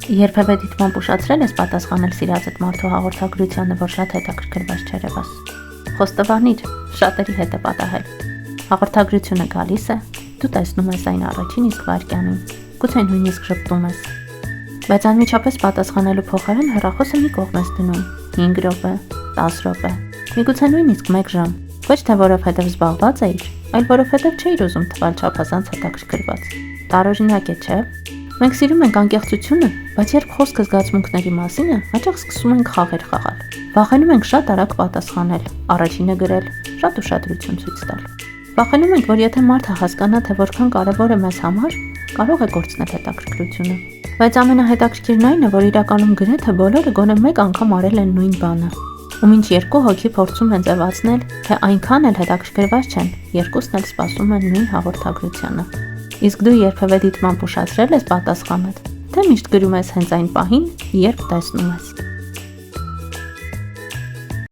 Երբևէ դիտմամբ ուշացրել ես պատասխանել սիրածդ մարդու հաղորդագրությանը, որ շատ հետաքրքրված չերևաս։ Խոստովանիր, շատերի հետ է պատահել։ Հաղորդագրությունը գալիս է, դու տեսնում ես այն առաջին իսկ վայրկյանին, գուցե նույնիսկ ժպտում ես։ Բայց անմիջապես պատասխանելու փոխարեն հեռախոսը մի կողմ ես դնում, 5 րոպե, 10 րոպե, միգուցե նույնիսկ 1 ժամ, ոչ թե որովհետև զբաղված էիր, այլ որովհետև չէիր ուզում թվալ չափազանց հետաքրքրված։ Տարօրինակ է, չէ՞։ Մենք սիրում ենք անկեղծությունը, բայց երբ խոսքը զգացմունքների մասին է, հաճախ սկսում ենք խաղեր խաղալ։ Վախենում ենք շատ արագ պատասխանել, առաջինը գրել, շատ ուշադրություն ցույց տալ։ Վախենում ենք, որ եթե մարդը հասկանա, թե որքան կարևոր է մեզ համար, կարող է կորցնել հետաքրքրությունը։ Բայց ամենահետաքրքիրն այն է, որ իրականում գրեթե բոլորը գոնե մեկ անգամ արել են նույն բանը։ Ու մինչ երկու հոգի փորձում են ձևացնել, թե այնքան էլ հետաքրքրված չեն, երկուսն էլ սպասում են նույն հաղորդագրությանը։ Իսկ դու երբևէ դիտմամբ ուշացրել ես պատասխանդ, թե միշտ գրում ես հենց այն պահին, երբ տեսնում ես։